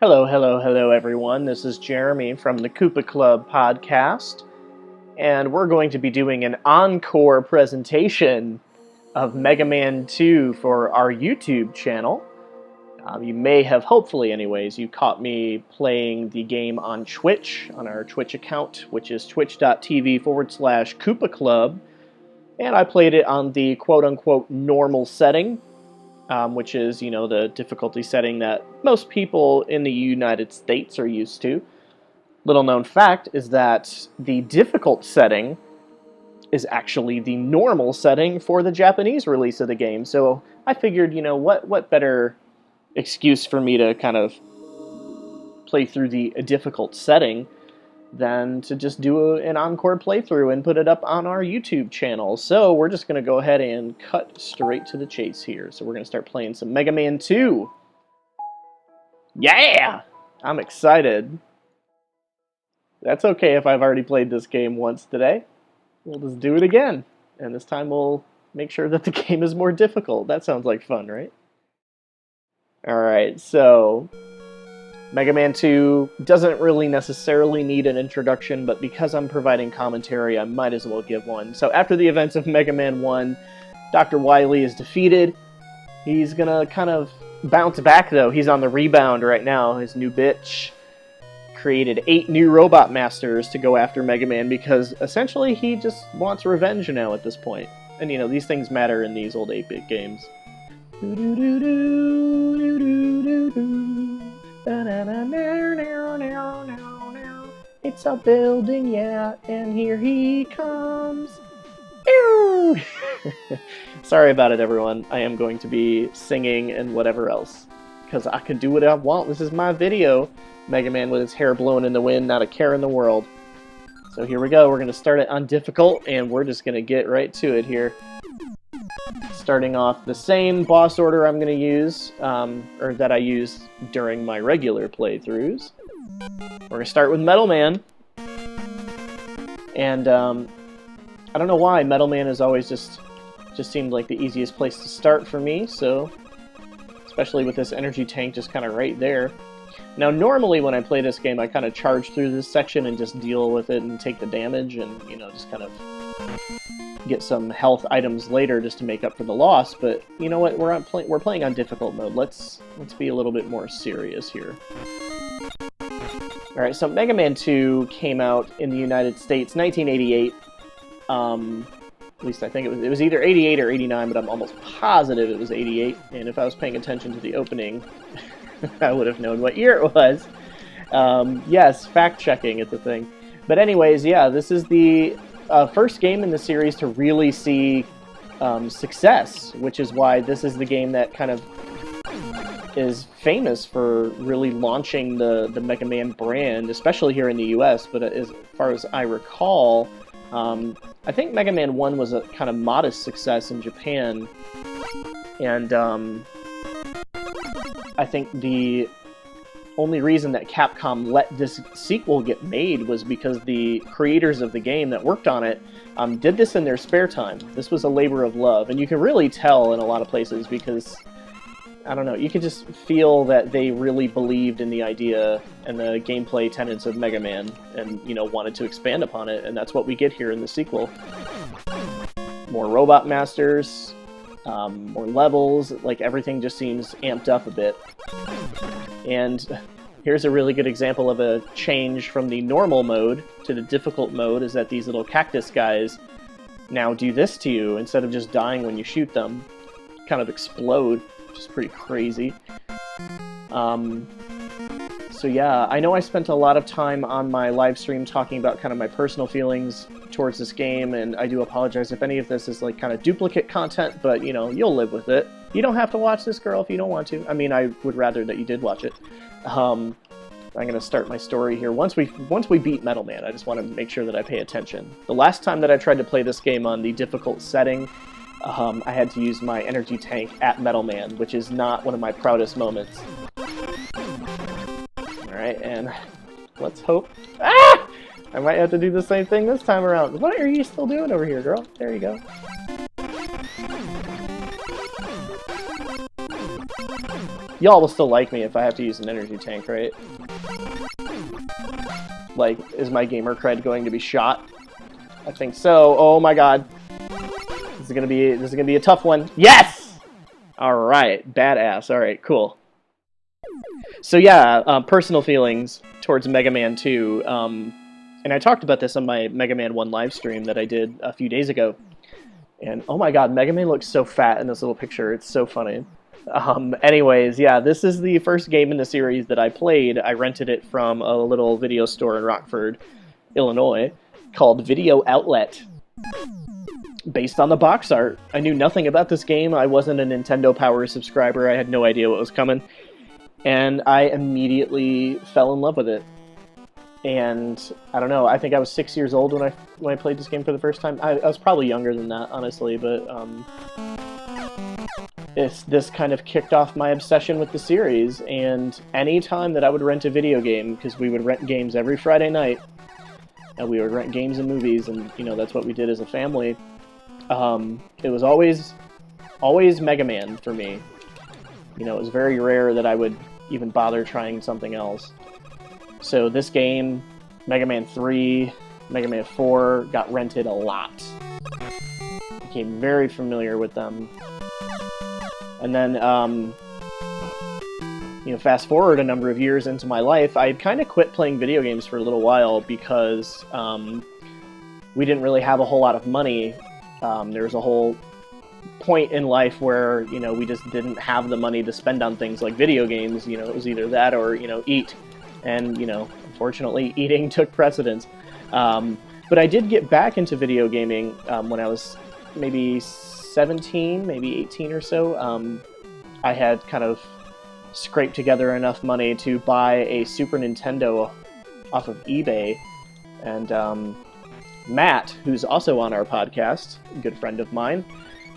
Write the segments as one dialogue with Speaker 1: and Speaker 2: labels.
Speaker 1: Hello, hello, hello, everyone. This is Jeremy from the Koopa Club podcast, and we're going to be doing an encore presentation of Mega Man 2 for our YouTube channel. You may have, hopefully anyways, you caught me playing the game on Twitch, on our Twitch account, which is twitch.tv/Koopa Club, and I played it on the quote-unquote normal setting, which is, you know, the difficulty setting that most people in the United States are used to. Little known fact is that the difficult setting is actually the normal setting for the Japanese release of the game. So I figured, you know, what better excuse for me to kind of play through the difficult setting than to just do an encore playthrough and put it up on our YouTube channel. So we're just going to go ahead and cut straight to the chase here. So we're going to start playing some Mega Man 2. Yeah! I'm excited. That's okay if I've already played this game once today. We'll just do it again. And this time we'll make sure that the game is more difficult. That sounds like fun, right? Alright, so Mega Man 2 doesn't really necessarily need an introduction, but because I'm providing commentary, I might as well give one. So after the events of Mega Man 1, Dr. Wily is defeated. He's gonna kind of bounce back, though. He's on the rebound right now. His new bitch created 8 new Robot Masters to go after Mega Man because essentially he just wants revenge now at this point. And you know, these things matter in these old 8-bit games. It's a building, yeah, and here he comes. Sorry about it, everyone. I am going to be singing and whatever else, because I can do what I want. This is my video. Mega Man with his hair blowing in the wind, not a care in the world. So here we go. We're going to start it on difficult, and we're just going to get right to it here. Starting off the same boss order I'm going to use, or that I use during my regular playthroughs. We're going to start with Metal Man. And I don't know why, Metal Man has always just seemed like the easiest place to start for me, so especially with this energy tank just kind of right there. Now normally when I play this game I kind of charge through this section and just deal with it and take the damage and, you know, just kind of get some health items later just to make up for the loss, but you know what, we're playing on difficult mode. Let's be a little bit more serious here. Alright, so Mega Man 2 came out in the United States 1988. At least I think it was either 88 or 89, but I'm almost positive it was 88, and if I was paying attention to the opening I would have known what year it was. Yes, fact-checking, it's a thing. But anyways, yeah, this is the first game in the series to really see success, which is why this is the game that kind of is famous for really launching the Mega Man brand, especially here in the US, but as far as I recall, I think Mega Man 1 was a kind of modest success in Japan, and I think the only reason that Capcom let this sequel get made was because the creators of the game that worked on it did this in their spare time. This was a labor of love, and you can really tell in a lot of places because, I don't know, you can just feel that they really believed in the idea and the gameplay tenets of Mega Man and, you know, wanted to expand upon it, and that's what we get here in the sequel. More Robot Masters, more levels, like everything just seems amped up a bit. And here's a really good example of a change from the normal mode to the difficult mode, is that these little cactus guys now do this to you instead of just dying when you shoot them. Kind of explode, which is pretty crazy. So yeah, I know I spent a lot of time on my live stream talking about kind of my personal feelings towards this game, and I do apologize if any of this is like kind of duplicate content, but you know, you'll live with it. You don't have to watch this, girl, if you don't want to. I mean, I would rather that you did watch it. I'm going to start my story here. Once we beat Metal Man, I just want to make sure that I pay attention. The last time that I tried to play this game on the difficult setting, I had to use my energy tank at Metal Man, which is not one of my proudest moments. Alright, and let's hope... Ah! I might have to do the same thing this time around. What are you still doing over here, girl? There you go. Y'all will still like me if I have to use an energy tank, right? Like, is my gamer cred going to be shot? I think so. Oh my god. This is gonna be a tough one. Yes! Alright, badass. Alright, cool. So yeah, personal feelings towards Mega Man 2. And I talked about this on my Mega Man 1 live stream that I did a few days ago. And oh my god, Mega Man looks so fat in this little picture. It's so funny. Anyways, yeah, this is the first game in the series that I played. I rented it from a little video store in Rockford, Illinois, called Video Outlet. Based on the box art. I knew nothing about this game. I wasn't a Nintendo Power subscriber. I had no idea what was coming. And I immediately fell in love with it. And I don't know, I think I was 6 years old when I played this game for the first time. I was probably younger than that, honestly, but this kind of kicked off my obsession with the series. And any time that I would rent a video game, because we would rent games every Friday night, and we would rent games and movies, and you know that's what we did as a family. It was always Mega Man for me. You know, it was very rare that I would even bother trying something else. So this game, Mega Man 3, Mega Man 4, got rented a lot. Became very familiar with them. And then, you know, fast forward a number of years into my life, I had kind of quit playing video games for a little while because we didn't really have a whole lot of money. There was a whole point in life where, you know, we just didn't have the money to spend on things like video games. You know, it was either that or, you know, eat. And, you know, unfortunately, eating took precedence. But I did get back into video gaming when I was maybe 17, maybe 18 or so. I had kind of scraped together enough money to buy a Super Nintendo off of eBay. And Matt, who's also on our podcast, a good friend of mine,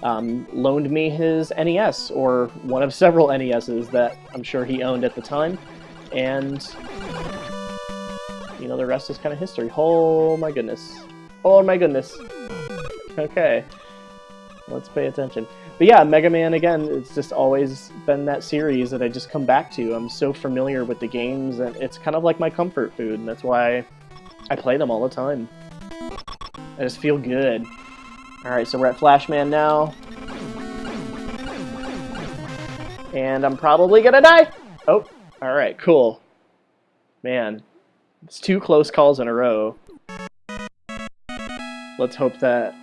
Speaker 1: loaned me his NES, or one of several NESs that I'm sure he owned at the time. And, you know, the rest is kind of history. Oh my goodness. Oh my goodness. Okay. Let's pay attention. But yeah, Mega Man, again, it's just always been that series that I just come back to. I'm so familiar with the games, and it's kind of like my comfort food, and that's why I play them all the time. I just feel good. Alright, so we're at Flashman now. And I'm probably gonna die! Oh. Alright, cool. Man, it's 2 close calls in a row. Let's hope that...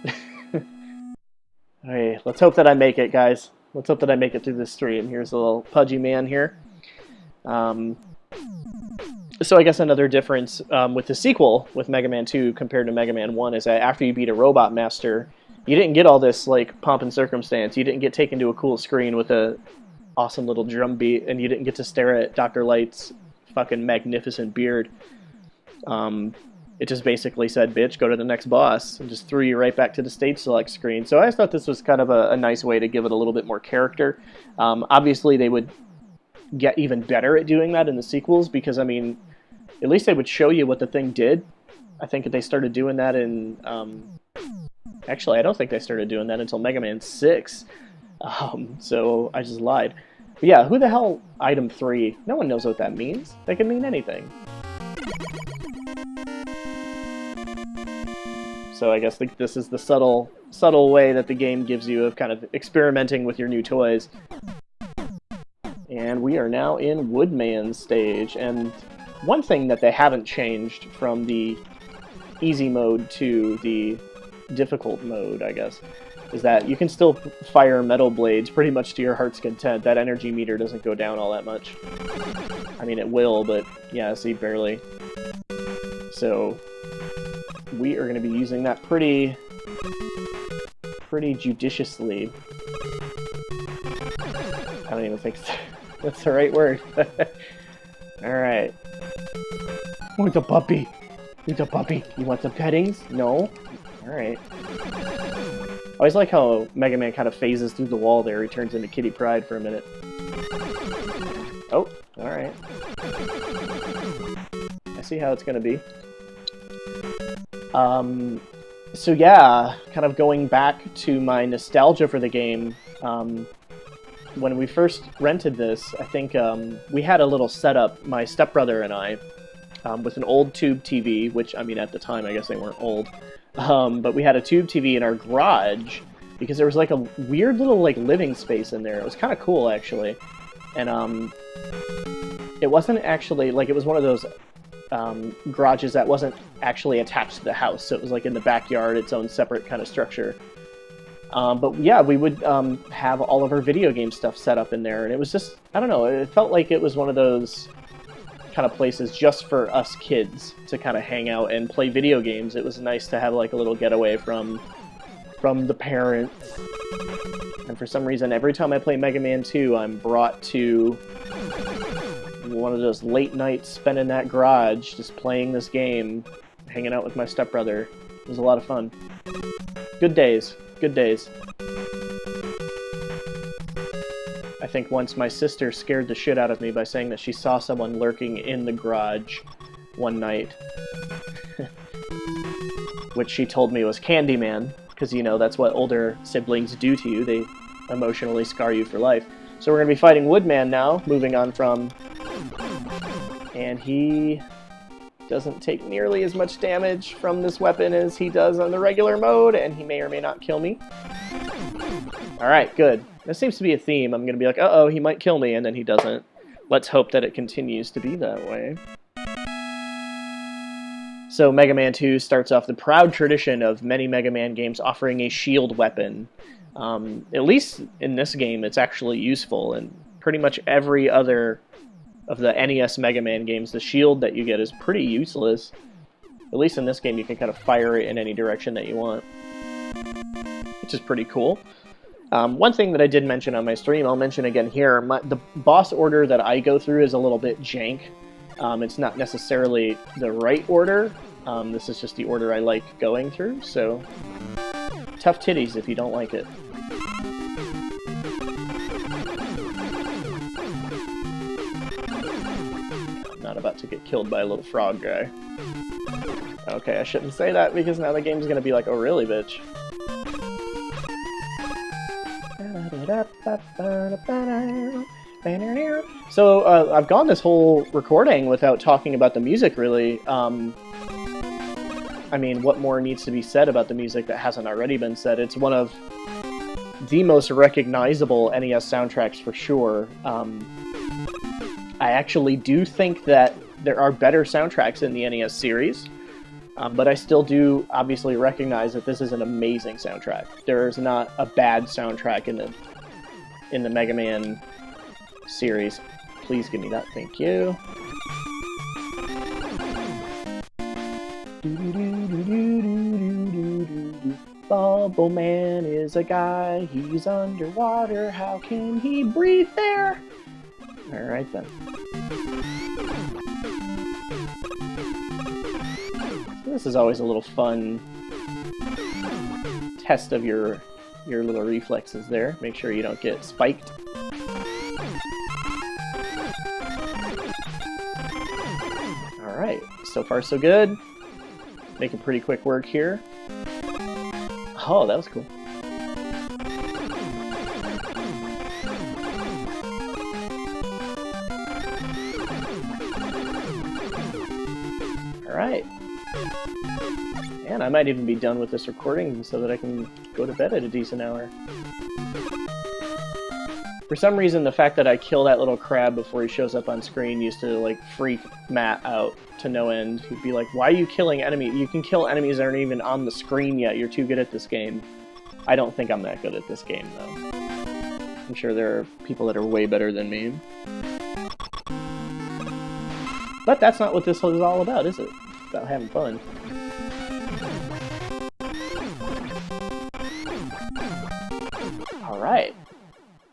Speaker 1: Alright, let's hope that I make it, guys. Let's hope that I make it through this stream. Here's a little pudgy man here. So I guess another difference with the sequel, with Mega Man 2 compared to Mega Man 1, is that after you beat a Robot Master, you didn't get all this, like, pomp and circumstance. You didn't get taken to a cool screen with a awesome little drum beat, and you didn't get to stare at Dr. Light's fucking magnificent beard. It just basically said, bitch, go to the next boss, and just threw you right back to the stage select screen. So I thought this was kind of a nice way to give it a little bit more character. Obviously, they would get even better at doing that in the sequels, because, I mean, at least they would show you what the thing did. I think they started doing that in... Actually, I don't think they started doing that until Mega Man 6. So I just lied. But yeah, who the hell item 3? No one knows what that means. That can mean anything. So I guess this is the subtle way that the game gives you of kind of experimenting with your new toys. And we are now in Woodman stage. And one thing that they haven't changed from the easy mode to the difficult mode, I guess, is that you can still fire metal blades pretty much to your heart's content. That energy meter doesn't go down all that much. I mean, it will, but yeah, see, barely. So we are going to be using that pretty judiciously. I don't even think that's the right word. Alright. Oh, it's a puppy. It's a puppy. You want some pettings? No? Alright. I always like how Mega Man kind of phases through the wall there. He turns into Kitty Pryde for a minute. Oh, alright. I see how it's gonna be. So yeah, kind of going back to my nostalgia for the game, when we first rented this, I think we had a little setup, my stepbrother and I, with an old tube TV, which, I mean, at the time, I guess they weren't old, but we had a tube TV in our garage, because there was, like, a weird little, like, living space in there. It was kind of cool, actually. And, it wasn't actually, like, it was one of those garages that wasn't actually attached to the house, so it was, like, in the backyard, its own separate kind of structure. But yeah, we would have all of our video game stuff set up in there, and it was just, I don't know, it felt like it was one of those kind of places just for us kids to kind of hang out and play video games. It was nice to have like a little getaway from the parents. And for some reason, every time I play Mega Man 2, I'm brought to one of those late nights spent in that garage, just playing this game, hanging out with my stepbrother. It was a lot of fun. Good days. Good days. I think once my sister scared the shit out of me by saying that she saw someone lurking in the garage one night. Which she told me was Candyman, because, you know, that's what older siblings do to you. They emotionally scar you for life. So we're going to be fighting Woodman now, moving on from... And he doesn't take nearly as much damage from this weapon as he does on the regular mode, and he may or may not kill me. Alright, good. That seems to be a theme. I'm going to be like, uh-oh, he might kill me, and then he doesn't. Let's hope that it continues to be that way. So Mega Man 2 starts off the proud tradition of many Mega Man games offering a shield weapon. At least in this game, it's actually useful, and pretty much every other of the NES Mega Man games, the shield that you get is pretty useless. At least in this game, you can kind of fire it in any direction that you want, which is pretty cool. One thing that I did mention on my stream, I'll mention again here, the boss order that I go through is a little bit jank. It's not necessarily the right order. This is just the order I like going through, so tough titties if you don't like it. I'm not about to get killed by a little frog guy. Okay, I shouldn't say that because now the game's gonna be like, oh really, bitch? So, I've gone this whole recording without talking about the music, really. I mean, what more needs to be said about the music that hasn't already been said? It's one of the most recognizable NES soundtracks for sure. I actually do think that there are better soundtracks in the NES series, but I still do obviously recognize that this is an amazing soundtrack. There's not a bad soundtrack in the Mega Man series. Please give me that, thank you. Bubble Man is a guy, he's underwater, how can he breathe there? Alright then. So this is always a little fun test of your little reflexes there. Make sure you don't get spiked. Alright, so far so good. Making pretty quick work here. Oh, that was cool. Alright. And I might even be done with this recording so that I can go to bed at a decent hour. For some reason, the fact that I kill that little crab before he shows up on screen used to, like, freak Matt out to no end. He'd be like, why are you killing enemies? You can kill enemies that aren't even on the screen yet. You're too good at this game. I don't think I'm that good at this game, though. I'm sure there are people that are way better than me. But that's not what this is all about, is it? It's about having fun. Alright.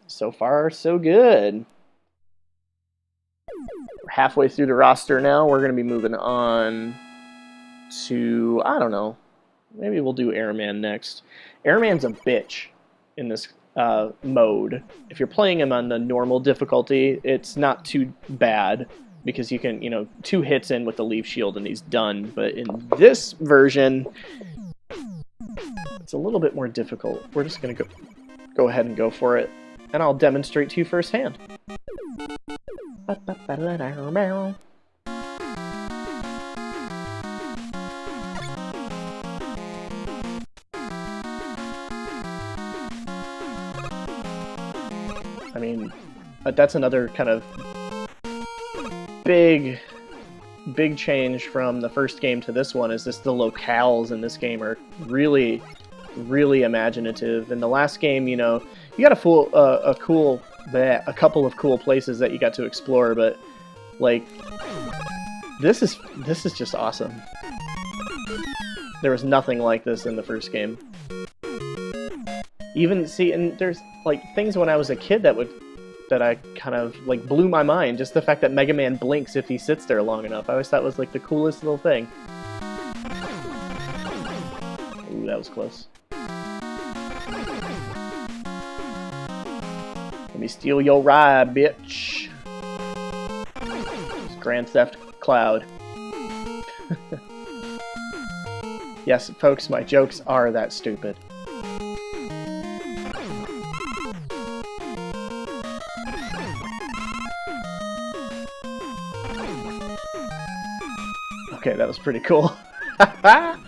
Speaker 1: So far, so good. We're halfway through the roster now. We're going to be moving on to, I don't know, maybe we'll do Airman next. Airman's a bitch in this mode. If you're playing him on the normal difficulty, it's not too bad, because you can, you know, 2 hits in with the leaf shield and he's done. But in this version, it's a little bit more difficult. We're just going to go ahead and go for it. and I'll demonstrate to you firsthand. I mean, that's another kind of big change from the first game to this one, is just the locales in this game are really, really imaginative. In the last game, you know, you got a couple of cool places that you got to explore, but like this is just awesome. There was nothing like this in the first game. Even see, and there's like things when I was a kid that I kind of like blew my mind. Just the fact that Mega Man blinks if he sits there long enough. I always thought was like the coolest little thing. Ooh, that was close. Let me steal your ride, bitch. It's Grand Theft Cloud. Yes, folks, my jokes are that stupid. Okay, that was pretty cool. Alright,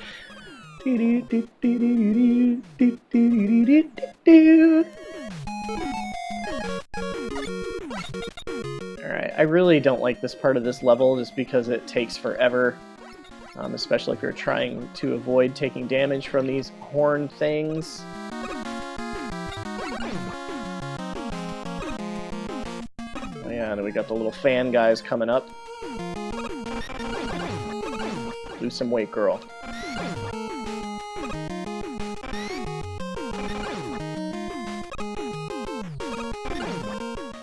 Speaker 1: I really don't like this part of this level just because it takes forever. Especially if you're trying to avoid taking damage from these horn things. Oh yeah, and then we got the little fan guys coming up. Lose some weight, girl.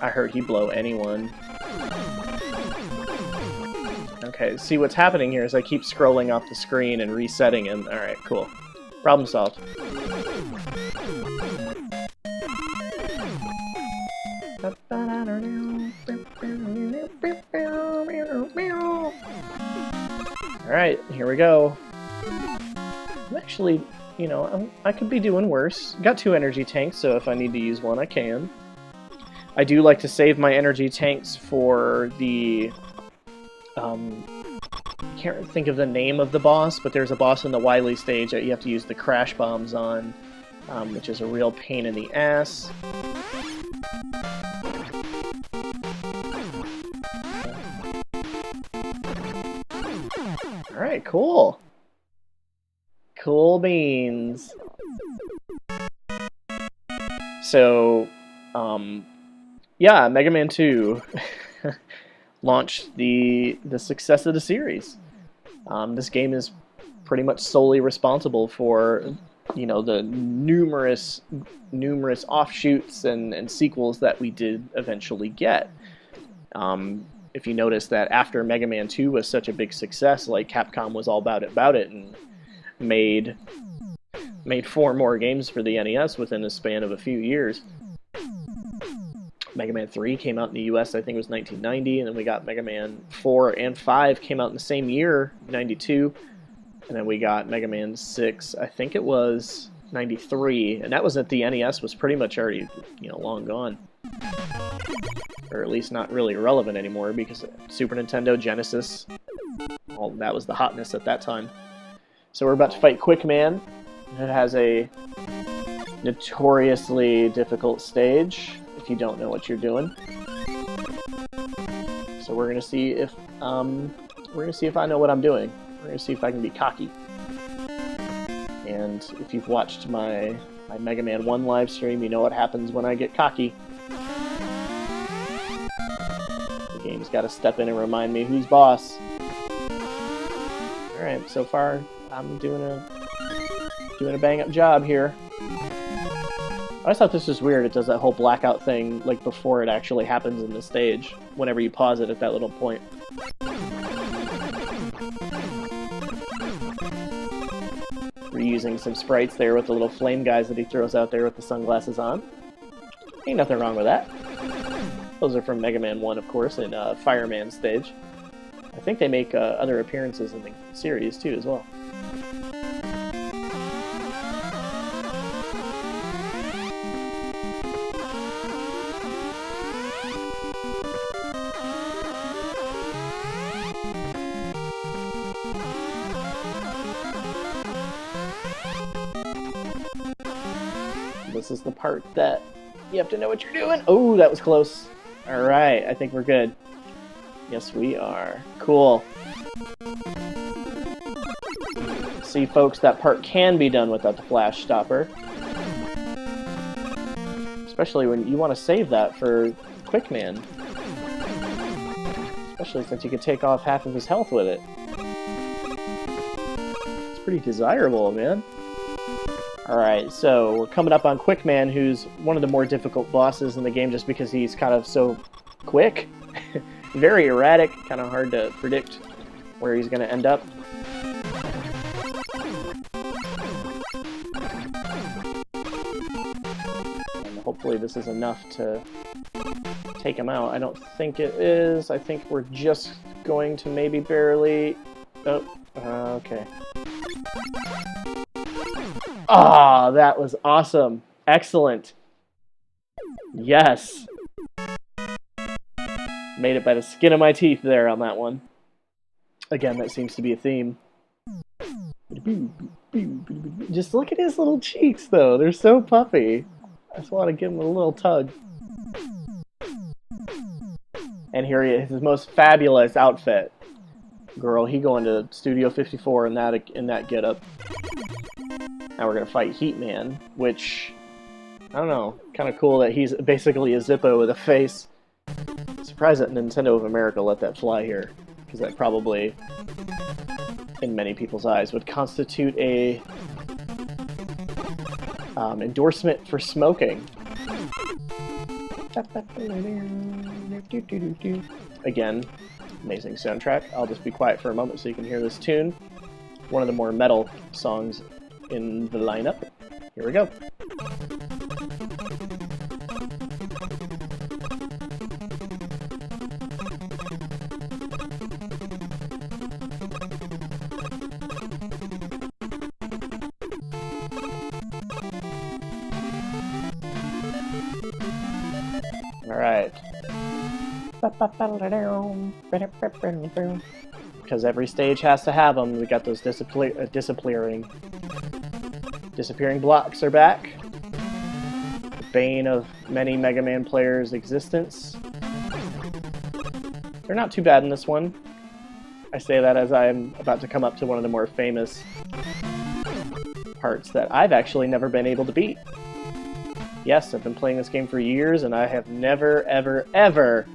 Speaker 1: I heard he blow anyone. Okay, see what's happening here is I keep scrolling off the screen and resetting him. Alright, cool. Problem solved. Alright, here we go. I'm actually, you know, I could be doing worse. Got 2 energy tanks, so if I need to use one, I can. I do like to save my energy tanks for the... I can't think of the name of the boss, but there's a boss in the Wily stage that you have to use the crash bombs on, which is a real pain in the ass. Alright, cool. Cool beans. So, yeah, Mega Man 2 launched the success of the series. This game is pretty much solely responsible for, you know, the numerous offshoots and sequels that we did eventually get. If you notice that after Mega Man 2 was such a big success, like Capcom was all about it and made 4 more games for the NES within the span of a few years. Mega Man 3 came out in the US, I think it was 1990, and then we got Mega Man 4 and 5 came out in the same year, 92, and then we got Mega Man 6, I think it was 93, and that was at the NES was pretty much already, you know, long gone. Or at least not really relevant anymore, because Super Nintendo, Genesis, all that was the hotness at that time. So we're about to fight Quick Man. It has a notoriously difficult stage if you don't know what you're doing. So we're gonna see if I know what I'm doing. We're gonna see if I can be cocky. And if you've watched my Mega Man 1 live stream, you know what happens when I get cocky. The game's got to step in and remind me who's boss. Alright, so far I'm doing a bang-up job here. I always thought this was weird. It does that whole blackout thing like before it actually happens in the stage, whenever you pause it at that little point. Reusing some sprites there with the little flame guys that he throws out there with the sunglasses on. Ain't nothing wrong with that. Those are from Mega Man 1, of course, and Fireman stage. I think they make other appearances in the series, too, as well. This is the part that you have to know what you're doing. Oh, that was close. Alright, I think we're good. Yes, we are. Cool. See, folks, that part can be done without the flash stopper. Especially when you want to save that for Quickman. Especially since you could take off half of his health with it. It's pretty desirable, man. Alright, so we're coming up on Quickman, who's one of the more difficult bosses in the game just because he's kind of so quick. Very erratic, kind of hard to predict where he's going to end up. And hopefully this is enough to take him out. I don't think it is. I think we're just going to maybe barely... Oh, okay. Ah, that was awesome. Excellent. Yes. Made it by the skin of my teeth there on that one. Again, that seems to be a theme. Just look at his little cheeks, though. They're so puffy. I just want to give him a little tug. And here he is, his most fabulous outfit. Girl, he going to Studio 54 in that getup. Now we're gonna fight Heat Man, which, I don't know, kind of cool that he's basically a Zippo with a face. Surprised that Nintendo of America let that fly here, because that probably, in many people's eyes, would constitute a endorsement for smoking. Again, amazing soundtrack. I'll just be quiet for a moment so you can hear this tune. One of the more metal songs in the lineup. Here we go. Alright. Because every stage has to have them. We got those disappearing blocks are back. The bane of many Mega Man players' existence. They're not too bad in this one. I say that as I'm about to come up to one of the more famous parts that I've actually never been able to beat. Yes, I've been playing this game for years, and I have never, ever, ever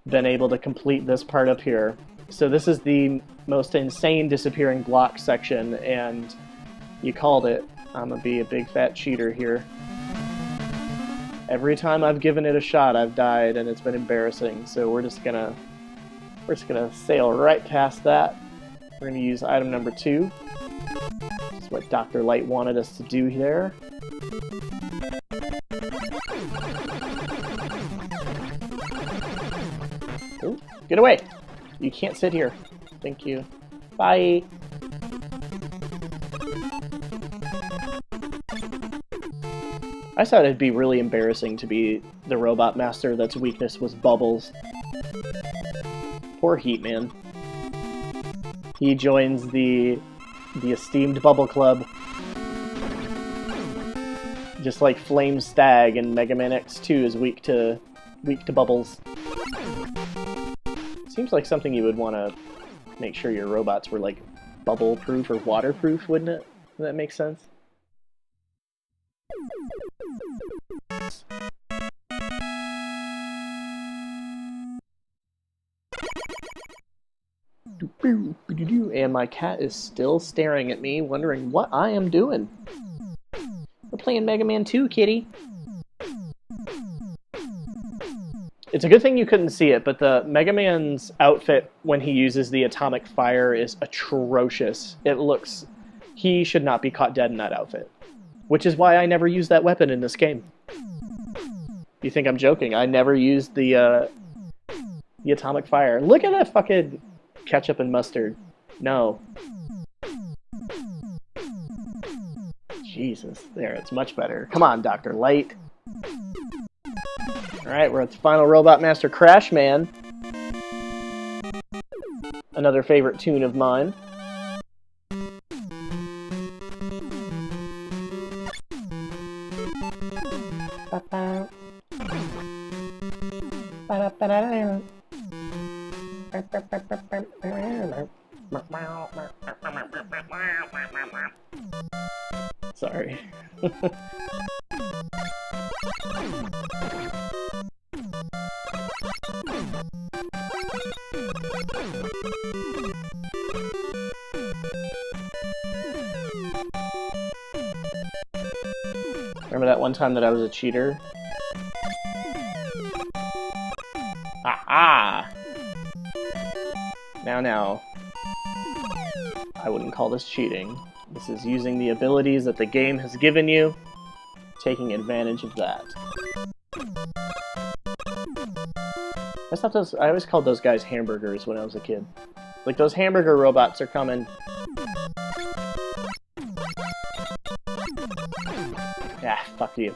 Speaker 1: been able to complete this part up here. So this is the most insane disappearing block section, and you called it. I'm gonna be a big fat cheater here. Every time I've given it a shot, I've died, and it's been embarrassing. So we're just gonna sail right past that. We're gonna use item number 2. That's what Dr. Light wanted us to do there. Ooh, get away! You can't sit here. Thank you. Bye! I thought it'd be really embarrassing to be the robot master that's weakness was bubbles. Poor Heat Man. He joins the esteemed Bubble Club. Just like Flame Stag in Mega Man X2 is weak to bubbles. Seems like something you would want to make sure your robots were like bubble-proof or waterproof, wouldn't it? Does that make sense? And my cat is still staring at me, wondering what I am doing. We're playing Mega Man 2, kitty. It's a good thing you couldn't see it, but the Mega Man's outfit when he uses the atomic fire is atrocious. It looks... He should not be caught dead in that outfit. Which is why I never used that weapon in this game. You think I'm joking? I never used the atomic fire. Look at that fucking ketchup and mustard. No. Jesus, there, it's much better. Come on, Dr. Light. Alright, we're at the final Robot Master, Crash Man. Another favorite tune of mine. Sorry. Remember that one time that I was a cheater? Aha! Now. I wouldn't call this cheating. This is using the abilities that the game has given you, taking advantage of that. I always called those guys hamburgers when I was a kid. Like, those hamburger robots are coming. Ah, fuck you.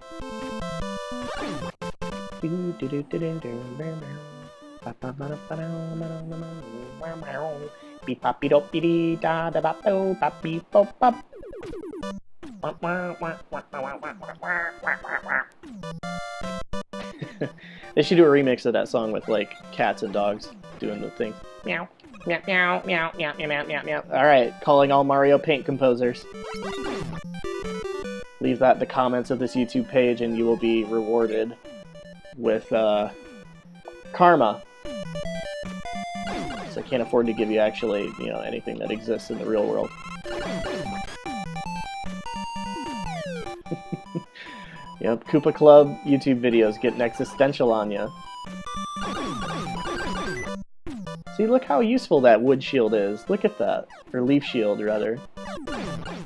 Speaker 1: They should do a remix of that song with, like, cats and dogs doing the thing. Meow, meow, meow, meow, meow, meow, meow, meow. Alright, calling all Mario Paint composers. Leave that in the comments of this YouTube page and you will be rewarded with, karma. So I can't afford to give you actually, you know, anything that exists in the real world. Yep, Koopa Club YouTube videos getting existential on you. See, look how useful that wood shield is. Look at that. Or leaf shield, rather.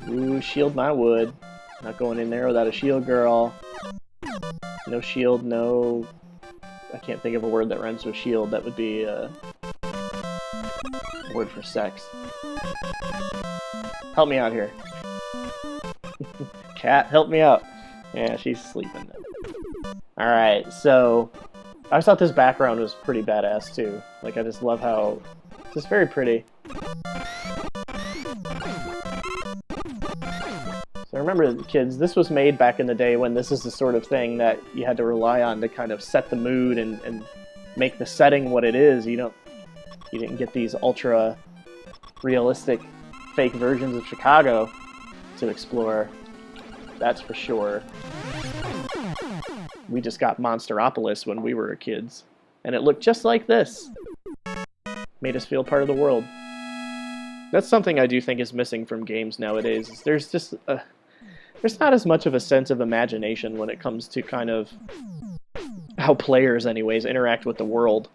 Speaker 1: Ooh, shield my wood. Not going in there without a shield, girl. No shield, no... I can't think of a word that rhymes with shield. That would be a word for sex. Help me out here. Cat, help me out. Yeah, she's sleeping. Alright, so... I just thought this background was pretty badass, too. Like, I just love how... It's just very pretty. So remember, kids, this was made back in the day when this is the sort of thing that you had to rely on to kind of set the mood and make the setting what it is. You didn't get these ultra realistic fake versions of Chicago to explore. That's for sure. We just got Monsteropolis when we were kids, and it looked just like this. Made us feel part of the world. That's something I do think is missing from games nowadays. Is there's just there's not as much of a sense of imagination when it comes to kind of how players, anyways, interact with the world,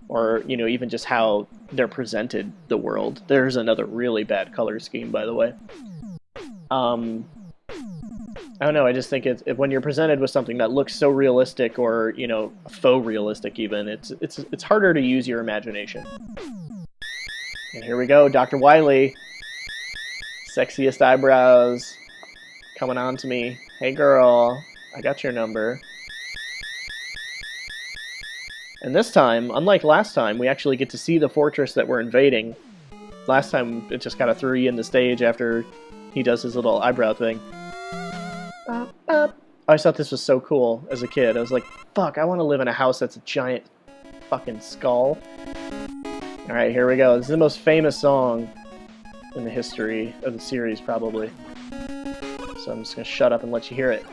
Speaker 1: or you know, even just how they're presented the world. There's another really bad color scheme, by the way. I don't know, I just think when you're presented with something that looks so realistic, or, you know, faux realistic even, it's harder to use your imagination. And here we go, Dr. Wily. Sexiest eyebrows. Coming on to me. Hey girl, I got your number. And this time, unlike last time, we actually get to see the fortress that we're invading. Last time, it just kind of threw you in the stage after he does his little eyebrow thing. I always thought this was so cool as a kid. I was like, fuck, I want to live in a house that's a giant fucking skull. Alright, here we go. This is the most famous song in the history of the series, probably. So I'm just going to shut up and let you hear it.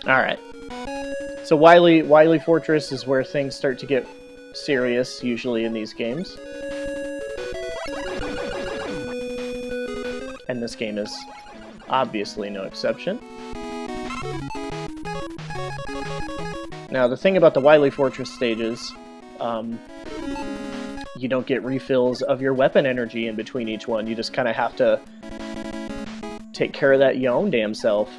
Speaker 1: Alright. So Wily Fortress is where things start to get serious, usually in these games. And this game is obviously no exception. Now, the thing about the Wily Fortress stages you don't get refills of your weapon energy in between each one. You just kind of have to take care of that your own damn self.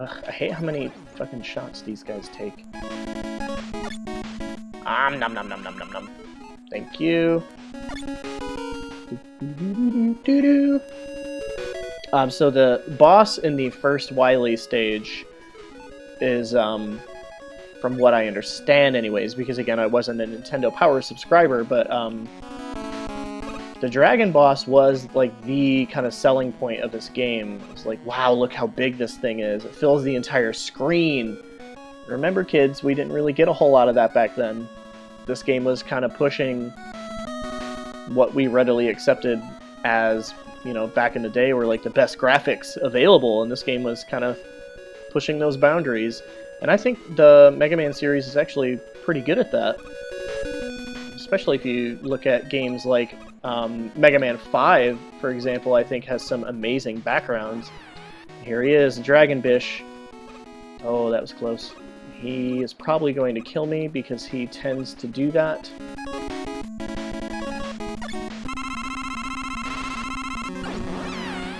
Speaker 1: Ugh, I hate how many fucking shots these guys take. Nom nom nom nom nom nom. Thank you. So the boss in the first Wily stage is, from what I understand anyways, because again I wasn't a Nintendo Power subscriber, but the dragon boss was like the kind of selling point of this game. It's like, wow, look how big this thing is. It fills the entire screen. Remember, kids, we didn't really get a whole lot of that back then. This game was kind of pushing what we readily accepted as, you know, back in the day were like the best graphics available, and this game was kind of pushing those boundaries. And I think the Mega Man series is actually pretty good at that. Especially if you look at games like Mega Man 5, for example, I think has some amazing backgrounds. Here he is, Dragon Bish. Oh, that was close. He is probably going to kill me because he tends to do that.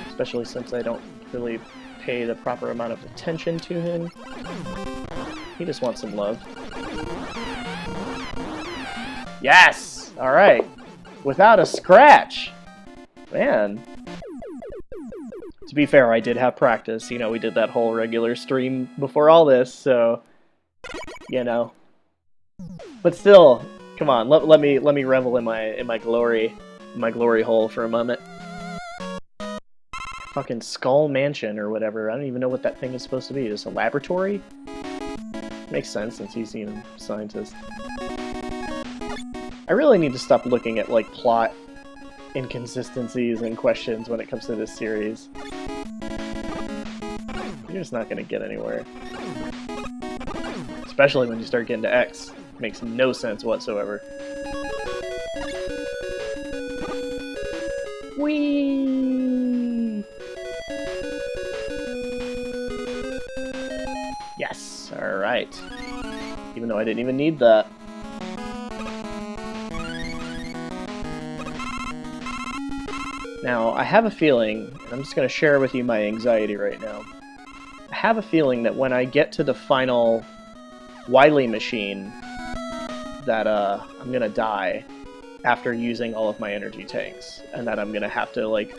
Speaker 1: Especially since I don't really pay the proper amount of attention to him. He just wants some love. Yes! Alright. Without a scratch! Man. To be fair, I did have practice. You know, we did that whole regular stream before all this, so... You know. But still, come on, let me revel in my glory hole for a moment. Fucking Skull Mansion or whatever. I don't even know what that thing is supposed to be. Is it a laboratory? Makes sense since he's, you know, a scientist. I really need to stop looking at, like, plot inconsistencies and questions when it comes to this series. You're just not gonna get anywhere. Especially when you start getting to X. It makes no sense whatsoever. Whee! Yes, alright. Even though I didn't even need that. Now, I have a feeling, and I'm just going to share with you my anxiety right now. I have a feeling that when I get to the final Wily machine, that I'm going to die after using all of my energy tanks. And that I'm going to have to, like,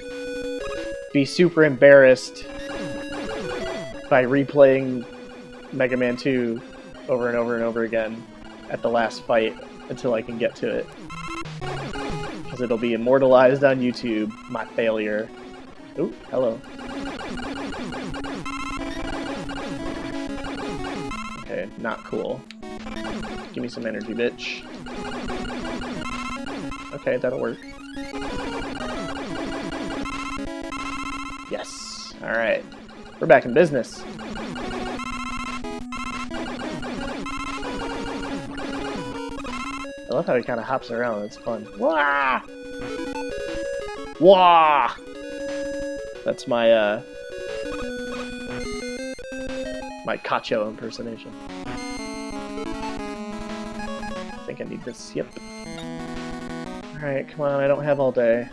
Speaker 1: be super embarrassed by replaying Mega Man 2 over and over and over again at the last fight until I can get to it. Because it'll be immortalized on YouTube, my failure. Ooh, hello. Okay, not cool. Give me some energy, bitch. Okay, that'll work. Yes, alright. We're back in business. I love how he kind of hops around, it's fun. Wah! Wah! That's my, my Cacho impersonation. I think I need this, yep. Alright, come on, I don't have all day.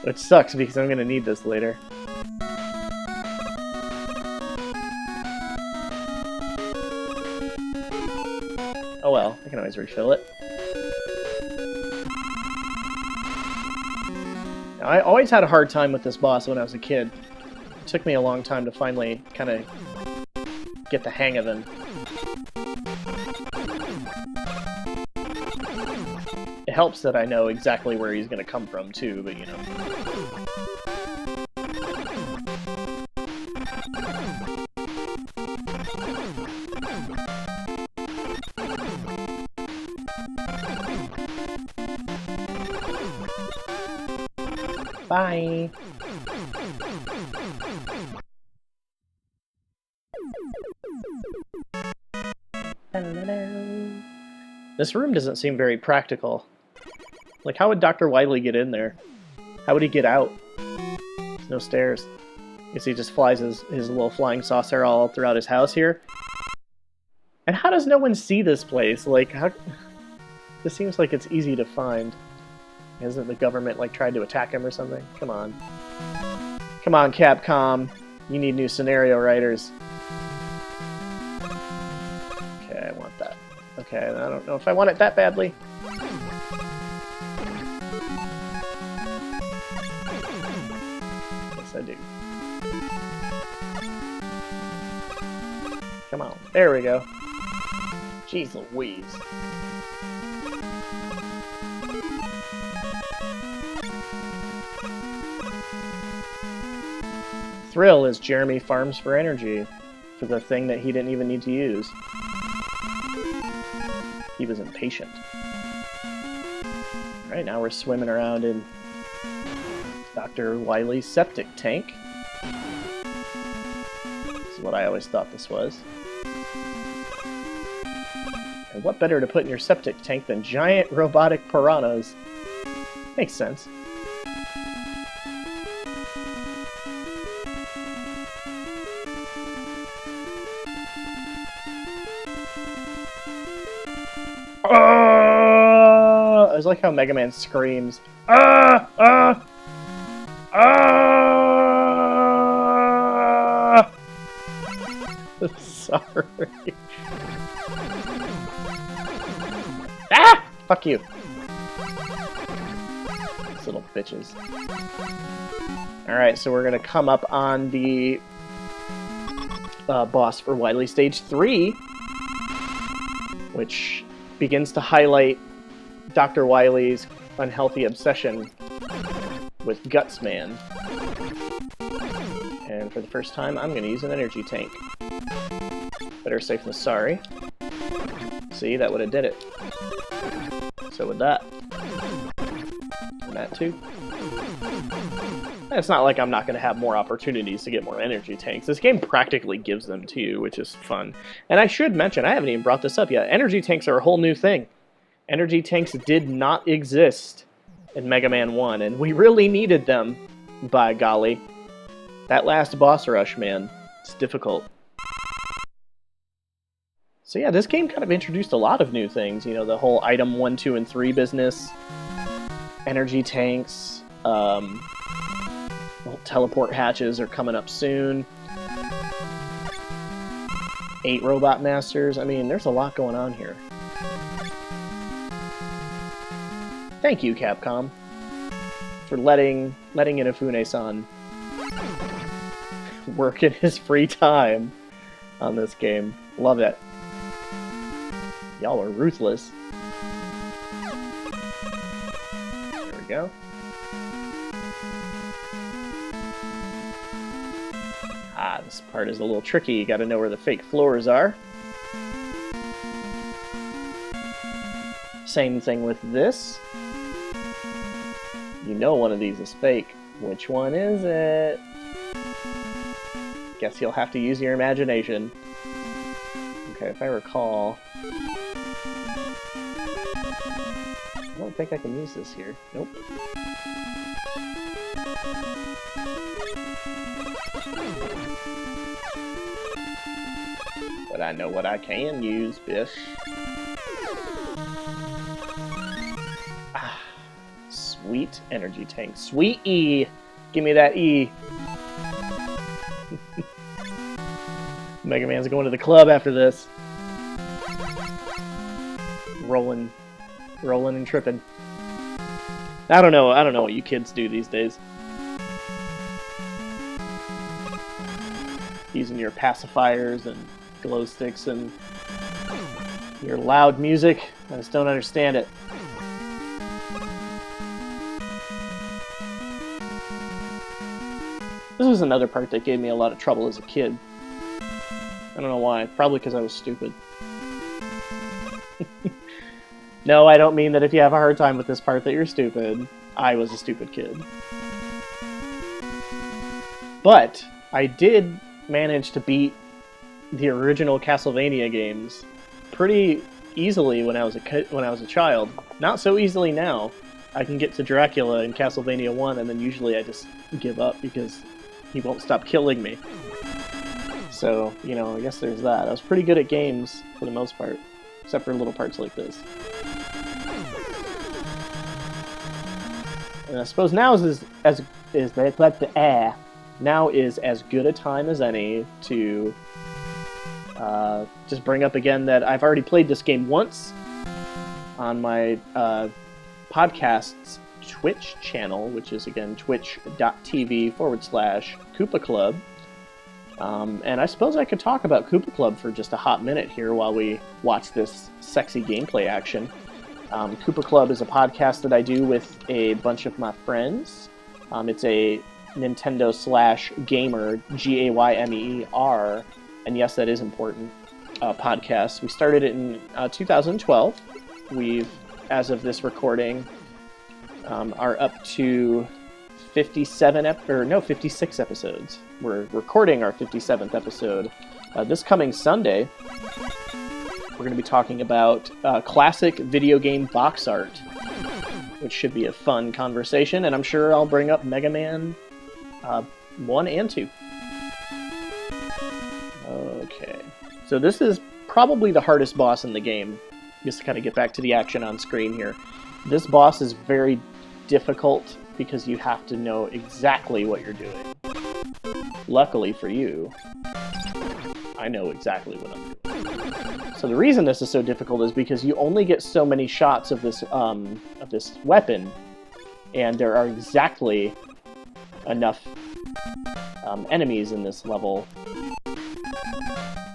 Speaker 1: Which sucks because I'm gonna need this later. Oh well, I can always refill it. Now, I always had a hard time with this boss when I was a kid. It took me a long time to finally kind of get the hang of him. It helps that I know exactly where he's going to come from too, but you know. Bye! Hello. This room doesn't seem very practical. Like, how would Dr. Wily get in there? How would he get out? There's no stairs. As he just flies his little flying saucer all throughout his house here. And how does no one see this place? Like, how... This seems like it's easy to find. Hasn't the government, like, tried to attack him or something? Come on. Come on, Capcom. You need new scenario writers. Okay, I want that. Okay, I don't know if I want it that badly. Yes, I do. Come on. There we go. Jeez Louise. Thrill is Jeremy farms for energy for the thing that he didn't even need to use. He was impatient. Right now we're swimming around in Dr. Wily's septic tank. This is what I always thought this was. And what better to put in your septic tank than giant robotic piranhas? Makes sense. I just like how Mega Man screams. Sorry. Ah! Fuck you. These little bitches. Alright, so we're gonna come up on the boss for Wily Stage 3, which begins to highlight Dr. Wily's unhealthy obsession with Gutsman. And for the first time, I'm going to use an energy tank. Better safe than sorry. See, that would have did it. So would that. And that too. And it's not like I'm not going to have more opportunities to get more energy tanks. This game practically gives them to you, which is fun. And I should mention, I haven't even brought this up yet, energy tanks are a whole new thing. Energy tanks did not exist in Mega Man 1, and we really needed them, by golly. That last boss rush, man, it's difficult. So yeah, this game kind of introduced a lot of new things. You know, the whole item 1, 2, and 3 business. Energy tanks. Teleport hatches are coming up soon. 8 Robot Masters. I mean, there's a lot going on here. Thank you, Capcom, for letting Inafune-san work in his free time on this game. Love it. Y'all are ruthless. There we go. Ah, this part is a little tricky. You gotta know where the fake floors are. Same thing with this. You know one of these is fake. Which one is it? Guess you'll have to use your imagination. Okay, if I recall... I don't think I can use this here. Nope. But I know what I can use, bish. Ah, sweet energy tank. Sweet E! Give me that E! Mega Man's going to the club after this. Rolling and tripping. I don't know what you kids do these days. Using your pacifiers and glow sticks and your loud music. I just don't understand it. This was another part that gave me a lot of trouble as a kid. I don't know why. Probably because I was stupid. No, I don't mean that if you have a hard time with this part that you're stupid. I was a stupid kid. But I did manage to beat the original Castlevania games pretty easily when I was a child. Not so easily now. I can get to Dracula in Castlevania 1 and then usually I just give up because he won't stop killing me. So, you know, I guess there's that. I was pretty good at games for the most part, except for little parts like this. And I suppose now is as good a time as any to just bring up again that I've already played this game once on my podcast's Twitch channel, which is again twitch.tv/Koopa Club. And I suppose I could talk about Koopa Club for just a hot minute here while we watch this sexy gameplay action. Koopa Club is a podcast that I do with a bunch of my friends. It's a Nintendo/gamer, Gaymer, and yes, that is important, podcast. We started it in 2012. We've, as of this recording, are up to 56 episodes. We're recording our 57th episode. This coming Sunday, we're going to be talking about classic video game box art, which should be a fun conversation, and I'm sure I'll bring up Mega Man 1 and 2. Okay, so this is probably the hardest boss in the game, just to kind of get back to the action on screen here. This boss is very difficult because you have to know exactly what you're doing. Luckily for you, I know exactly what I'm doing. So the reason this is so difficult is because you only get so many shots of this weapon, and there are exactly enough enemies in this level.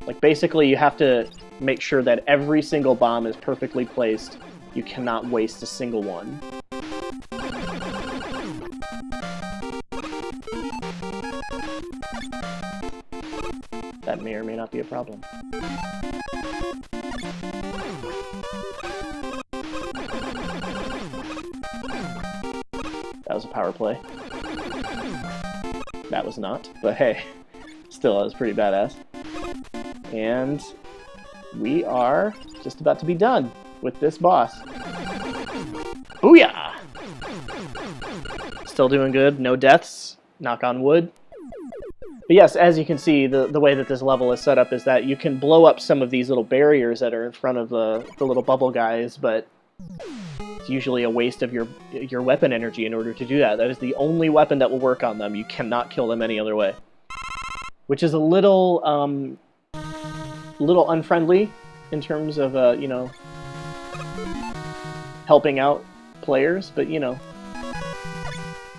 Speaker 1: Like, basically, you have to make sure that every single bomb is perfectly placed. You cannot waste a single one. That may or may not be a problem. That was a power play. That was not, but hey, still, that was pretty badass. And we are just about to be done with this boss. Booyah! Still doing good, no deaths, knock on wood. But yes, as you can see, the way that this level is set up is that you can blow up some of these little barriers that are in front of the little bubble guys, but it's usually a waste of your weapon energy in order to do that. That is the only weapon that will work on them. You cannot kill them any other way. Which is a little unfriendly in terms of, you know, helping out players, but, you know.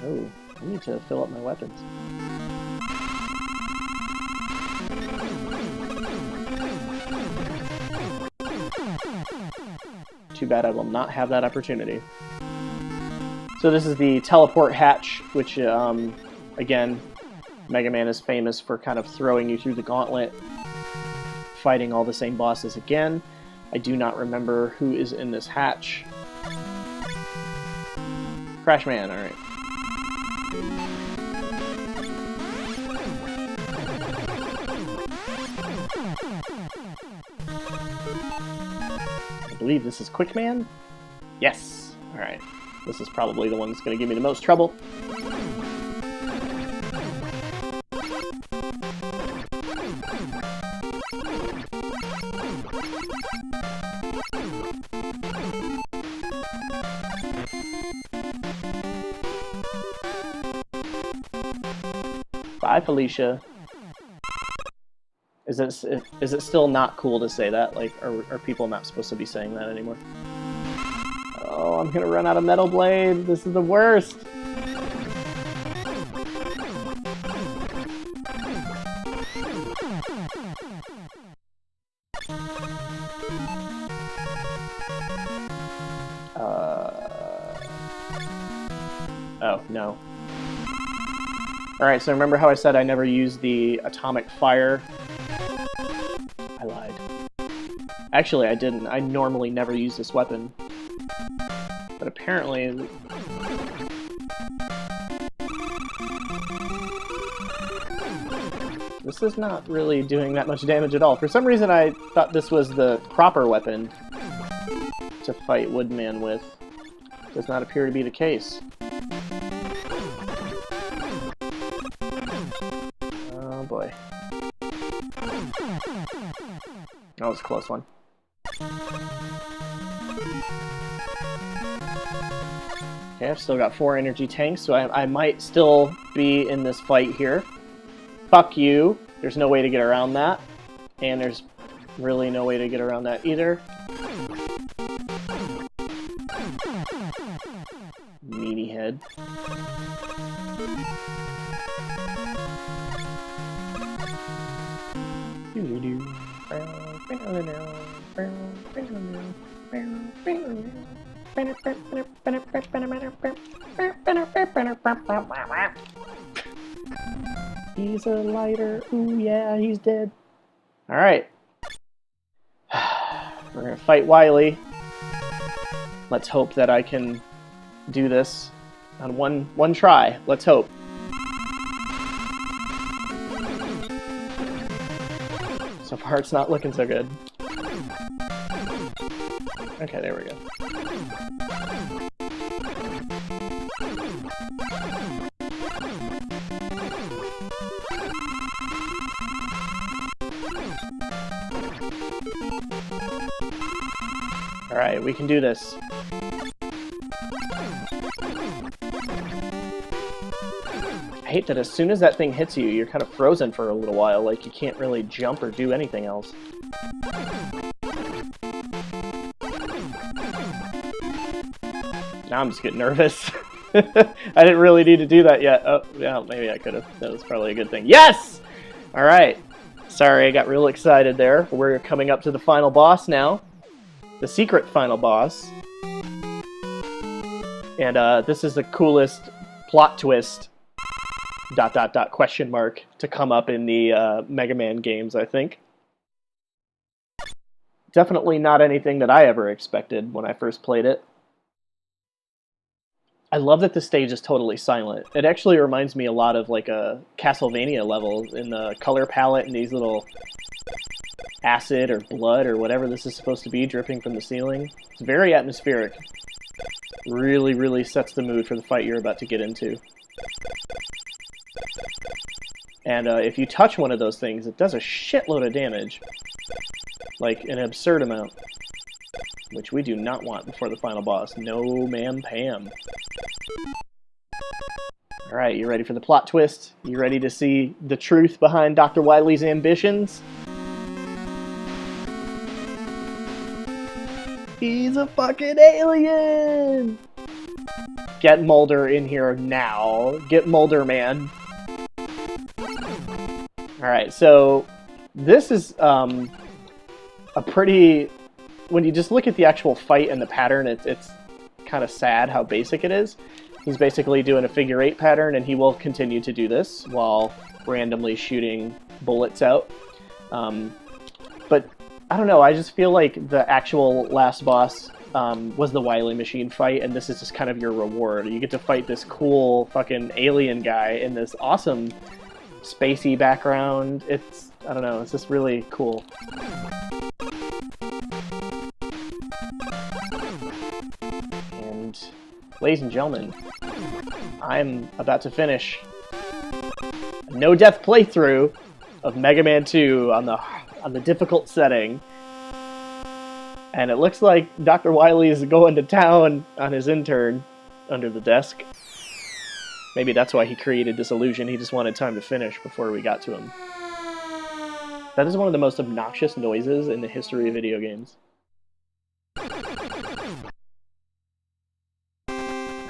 Speaker 1: Oh, I need to fill up my weapons. Too bad I will not have that opportunity. So this is the teleport hatch, which, again, Mega Man is famous for kind of throwing you through the gauntlet, fighting all the same bosses again. I do not remember who is in this hatch. Crash Man, alright. I believe this is Quick Man? Yes! Alright. This is probably the one that's going to give me the most trouble. Bye, Felicia. Is it still not cool to say that? Like, are people not supposed to be saying that anymore? Oh, I'm gonna run out of Metal Blade. This is the worst. Oh, no. Alright, so remember how I said I never used the atomic fire? I lied. Actually, I didn't. I normally never use this weapon. But apparently... this is not really doing that much damage at all. For some reason, I thought this was the proper weapon to fight Woodman with. Does not appear to be the case. boy. That was a close one. Okay, I've still got 4 energy tanks, so I might still be in this fight here. Fuck you. There's no way to get around that. And there's really no way to get around that either. Meaty head. He's a lighter. Ooh, yeah, he's dead. Alright. We're gonna fight Wily. Let's hope that I can do this on one try. Let's hope. So far, it's not looking so good. Okay, there we go. Alright, we can do this. I hate that as soon as that thing hits you, you're kind of frozen for a little while, like you can't really jump or do anything else. Now I'm just getting nervous. I didn't really need to do that yet. Oh, yeah, maybe I could have. That was probably a good thing. Yes! Alright. Sorry, I got real excited there. We're coming up to the final boss now. The secret final boss. And this is the coolest plot twist, ... question mark, to come up in the Mega Man games, I think. Definitely not anything that I ever expected when I first played it. I love that the stage is totally silent. It actually reminds me a lot of like a Castlevania level in the color palette and these little acid or blood or whatever this is supposed to be dripping from the ceiling. It's very atmospheric. Really, really sets the mood for the fight you're about to get into. And if you touch one of those things, it does a shitload of damage. Like an absurd amount. Which we do not want before the final boss. No ma'am Pam. Alright, you ready for the plot twist? You ready to see the truth behind Dr. Wily's ambitions? He's a fucking alien! Get Mulder in here now. Get Mulder, man. Alright, so this is a pretty... When you just look at the actual fight and the pattern, it's kind of sad how basic it is. He's basically doing a figure 8 pattern, and he will continue to do this while randomly shooting bullets out. But I don't know, I just feel like the actual last boss was the Wily Machine fight, and this is just kind of your reward. You get to fight this cool fucking alien guy in this awesome spacey background. It's, I don't know, it's just really cool. And ladies and gentlemen, I'm about to finish a no-death playthrough of Mega Man 2 on the difficult setting. And it looks like Dr. Wily is going to town on his intern under the desk. Maybe that's why he created this illusion. He just wanted time to finish before we got to him. That is one of the most obnoxious noises in the history of video games.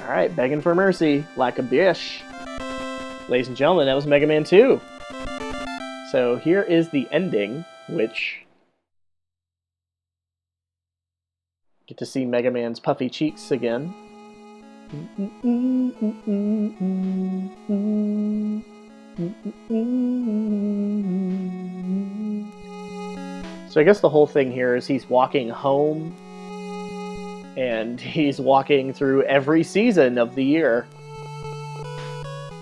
Speaker 1: Alright, begging for mercy, like a bitch. Ladies and gentlemen, that was Mega Man 2. So here is the ending, which... Get to see Mega Man's puffy cheeks again. So I guess the whole thing here is he's walking home, and he's walking through every season of the year.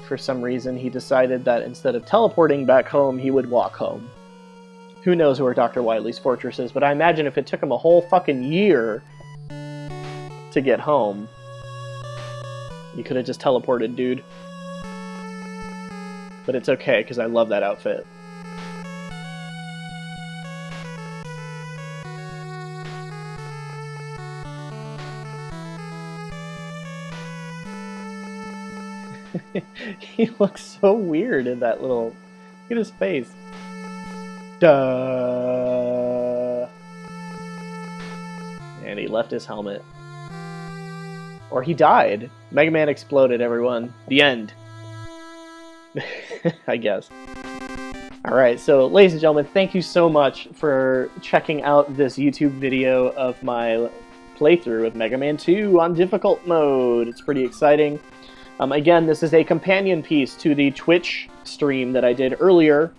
Speaker 1: For some reason, he decided that instead of teleporting back home, he would walk home. Who knows where Dr. Wily's fortress is, but I imagine if it took him a whole fucking year to get home, you could have just teleported, dude. But it's okay, because I love that outfit. He looks so weird in that little... Look at his face. Duh. And he left his helmet. Or he died. Mega Man exploded, everyone. The end. I guess. Alright, so ladies and gentlemen, thank you so much for checking out this YouTube video of my playthrough of Mega Man 2 on difficult mode. It's pretty exciting. Again, this is a companion piece to the Twitch stream that I did earlier,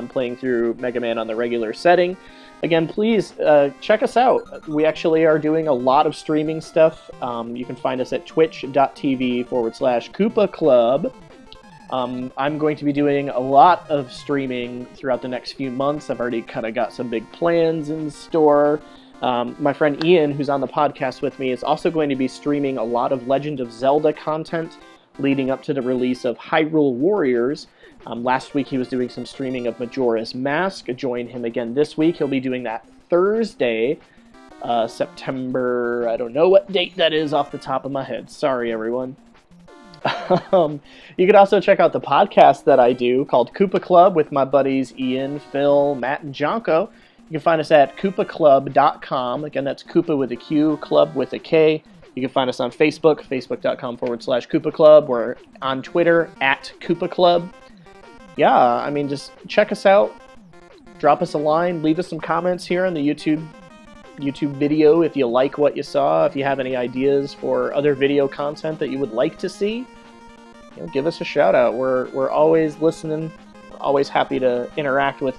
Speaker 1: playing through Mega Man on the regular setting. Again, please check us out. We actually are doing a lot of streaming stuff. You can find us at twitch.tv/Koopa Club. I'm going to be doing a lot of streaming throughout the next few months. I've already kind of got some big plans in store. My friend Ian, who's on the podcast with me, is also going to be streaming a lot of Legend of Zelda content leading up to the release of Hyrule Warriors. Last week he was doing some streaming of Majora's Mask. Join him again this week. He'll be doing that Thursday, September... I don't know what date that is off the top of my head. Sorry, everyone. You can also check out the podcast that I do called Koopa Club with my buddies Ian, Phil, Matt, and Jonko. You can find us at koopaclub.com. Again, that's Koopa with a Q, Club with a K. You can find us on Facebook, facebook.com/Koopa Club. We're on Twitter at Koopa Club. Yeah, I mean, just check us out. Drop us a line. Leave us some comments here on the YouTube video if you like what you saw. If you have any ideas for other video content that you would like to see, give us a shout out. We're always listening. We're always happy to interact with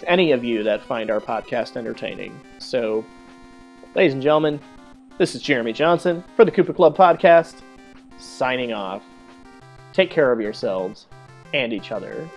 Speaker 1: any of you that find our podcast entertaining. So, ladies and gentlemen, this is Jeremy Johnson for the Koopa Club podcast, signing off. Take care of yourselves and each other.